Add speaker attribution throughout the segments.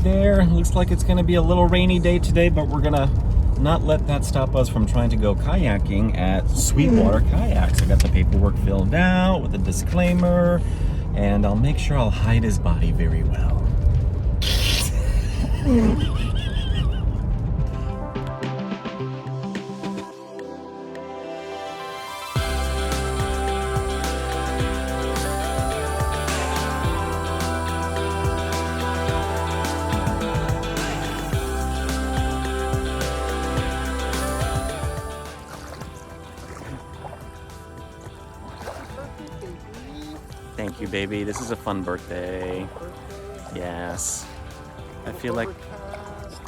Speaker 1: there. Looks like it's gonna be a little rainy day today, but we're gonna not let that stop us from trying to go kayaking at Sweetwater Kayaks. I got the paperwork filled out with a disclaimer, and I'll make sure I'll hide his body very well. Thank you, baby. This is a fun birthday. Yes. I feel like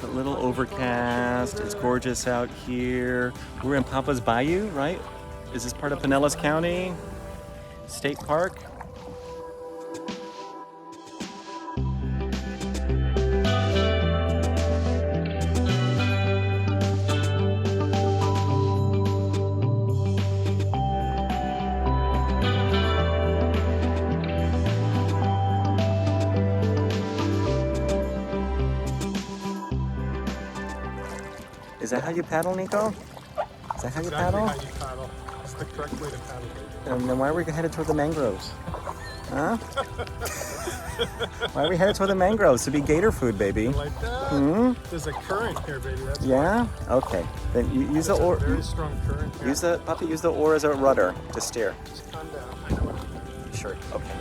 Speaker 1: a little overcast. It's gorgeous out here. We're in Papa's Bayou, right? Is this part of Pinellas County State Park? Is that how you paddle, Nico? Is that how you paddle?
Speaker 2: How you paddle. It's the correct way to paddle, baby.
Speaker 1: And then why are we headed toward the mangroves? Huh? Why are we headed toward the mangroves? To be gator food, baby.
Speaker 2: You like that?
Speaker 1: Hmm?
Speaker 2: There's a current here, baby. That's
Speaker 1: Yeah? Okay. Then you use the
Speaker 2: There's a
Speaker 1: oar.
Speaker 2: very strong current here.
Speaker 1: Use the puppy. Use the oar as a rudder to steer.
Speaker 2: Just calm down. I know what you're doing.
Speaker 1: Sure. Okay.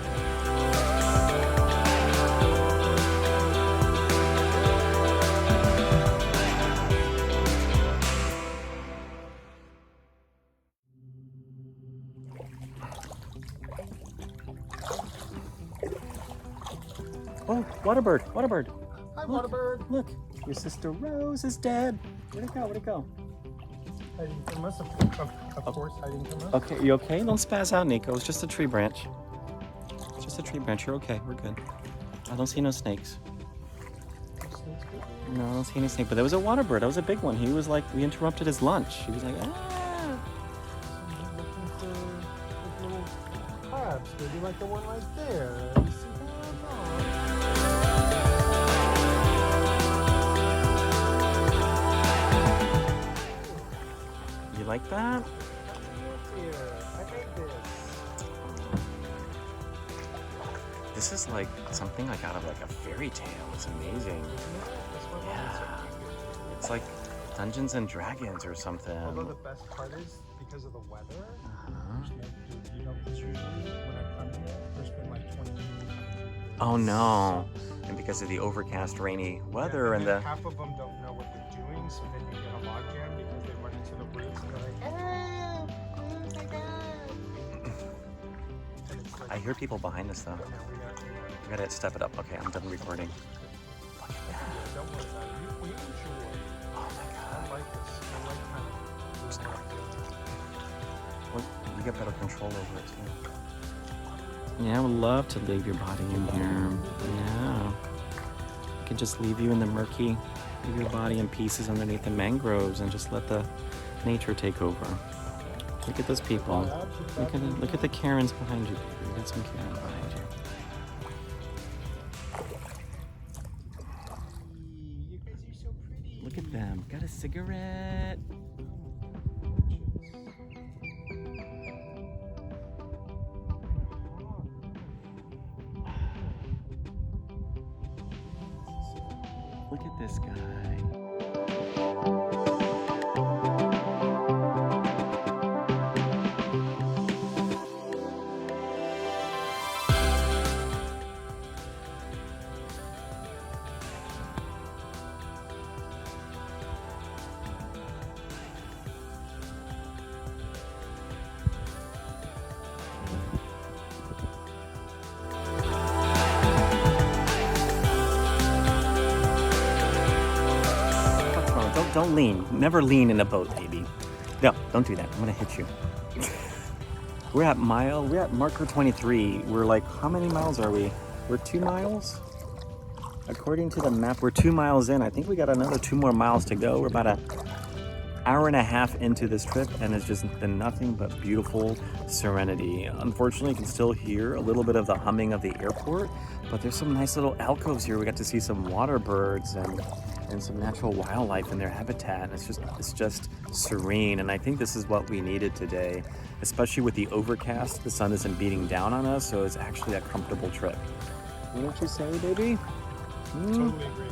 Speaker 1: Oh, waterbird, waterbird.
Speaker 2: Hi,
Speaker 1: Look.
Speaker 2: waterbird.
Speaker 1: Look, your sister Rose is dead. Where'd it go? Where'd it go?
Speaker 2: Hiding from us, of course, hiding from us.
Speaker 1: Okay, you okay? Don't spaz out, Nico. It's just a tree branch. It's just a tree branch. You're okay. We're good. I don't see no snakes. No, I don't see any snake. But there was a waterbird. That was a big one. He was like, we interrupted his lunch. He was like, ah.
Speaker 2: Looking for little crabs, maybe like the one right there. You see that?
Speaker 1: You like that?
Speaker 2: Here, I made this.
Speaker 1: This is like something like out of like a fairy tale. It's amazing. Yeah. It's like Dungeons and Dragons or something.
Speaker 2: Although the best part is because of the weather.
Speaker 1: Uh-huh.
Speaker 2: You know, because usually when I come here, there's been like 20 minutes.
Speaker 1: Oh no. And because of the overcast, rainy weather and the...
Speaker 2: half of them don't know what they're doing, so then you get a logjam because they run into the roots and they're like, oh my god. And it's like,
Speaker 1: I hear people behind us though. We gotta step it up. Okay, I'm done recording. Look at that.
Speaker 2: Don't worry about it. We enjoy.
Speaker 1: Oh my
Speaker 2: I
Speaker 1: god.
Speaker 2: like this. I like kind of.
Speaker 1: Well, you get better control over it too. Yeah, I would love to leave your body in here. Yeah. I could just leave you in the murky, leave your body in pieces underneath the mangroves and just let the nature take over. Look at those people. Look at the Karens behind you, baby. We got some Karens behind you.
Speaker 2: You guys are so pretty.
Speaker 1: Look at them. Got a cigarette. Look at this guy. Don't lean. Never lean in a boat, baby. No, don't do that. I'm gonna hit you. We're at marker 23. We're like, how many miles are we? We're 2 miles? According to the map, we're 2 miles in. I think we got another 2 more miles to go. We're about hour and a half into this trip, and it's just been nothing but beautiful serenity. Unfortunately, you can still hear a little bit of the humming of the airport, but there's some nice little alcoves here. We got to see some water birds and some natural wildlife in their habitat. It's just serene, and I think this is what we needed today, especially with the overcast. The sun isn't beating down on us, so it's actually a comfortable trip. What don't you say, baby?
Speaker 2: Totally agree.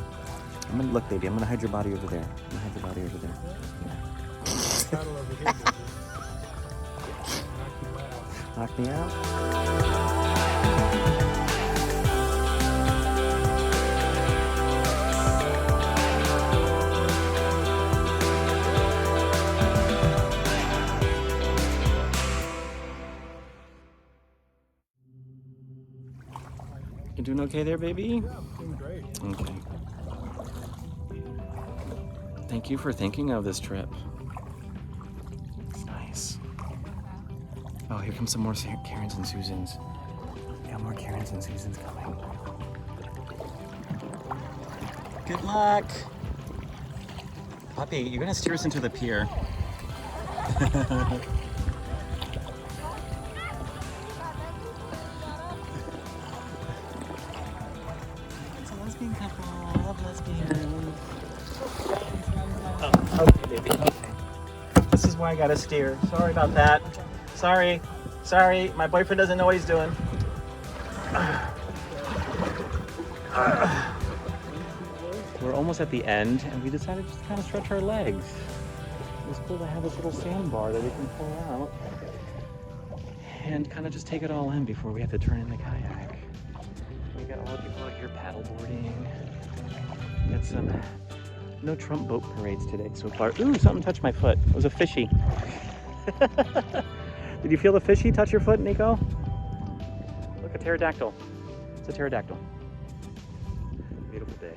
Speaker 1: I'm gonna look, baby. I'm gonna hide your body over there. I'm gonna hide your body over there.
Speaker 2: Paddle over here, baby. Knock me out.
Speaker 1: Knock me out. You doing okay there, baby?
Speaker 2: Yeah, I'm doing great.
Speaker 1: Okay. Thank you for thinking of this trip. It's nice. Oh, here comes some more Karens and Susans. We got more Karens and Susans coming. Good luck. Puppy, you're gonna steer us into the pier. It's a lesbian couple. I love lesbians. Oh, okay, baby. Okay. This is why I gotta steer. Sorry about that. Sorry. My boyfriend doesn't know what he's doing. We're almost at the end, and we decided just to kind of stretch our legs. It was cool to have this little sandbar that we can pull out and kind of just take it all in before we have to turn in the kayak. We got all the people out here paddleboarding. Got some no Trump boat parades today so far. Ooh, something touched my foot. It was a fishy. Did you feel the fishy touch your foot, Nico? Look, a pterodactyl. It's a pterodactyl. Beautiful day.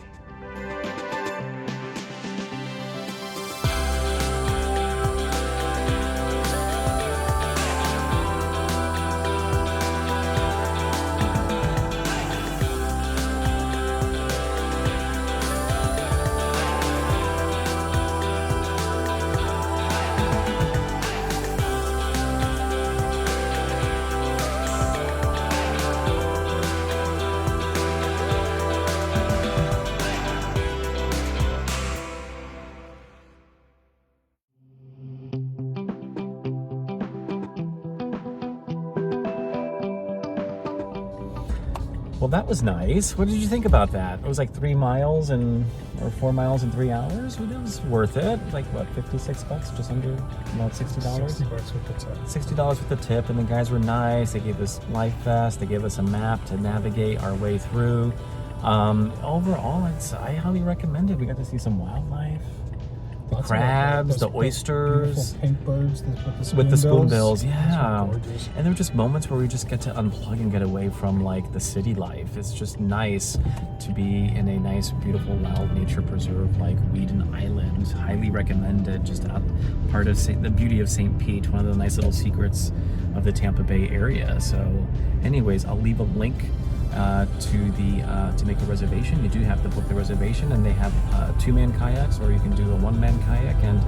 Speaker 1: Well, that was nice. What did you think about that? It was like 3 miles or 4 miles in 3 hours. Well, it was worth it. Like what, $56? Just under about $60.
Speaker 2: $60 with the tip.
Speaker 1: $60 with the tip, and the guys were nice. They gave us life vests. They gave us a map to navigate our way through. Overall, I highly recommend it. We got to see some wildlife. The crabs, the oysters,
Speaker 2: pink birds
Speaker 1: with the spoonbills,
Speaker 2: Those
Speaker 1: yeah.
Speaker 2: are gorgeous.
Speaker 1: And there were just moments where we just get to unplug and get away from like the city life. It's just nice to be in a nice, beautiful, wild nature preserve like WEEDON Island. Highly recommended. Just part of the beauty of St. Pete, one of the nice little secrets of the Tampa Bay area. So, anyways, I'll leave a link to make a reservation. You do have to book the reservation, and they have 2-man kayaks, or you can do a 1-man kayak, and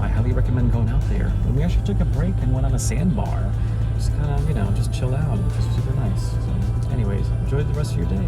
Speaker 1: I highly recommend going out there. And we actually took a break and went on a sandbar, just kind of, just chill out, which is super nice. So anyways, enjoy the rest of your day.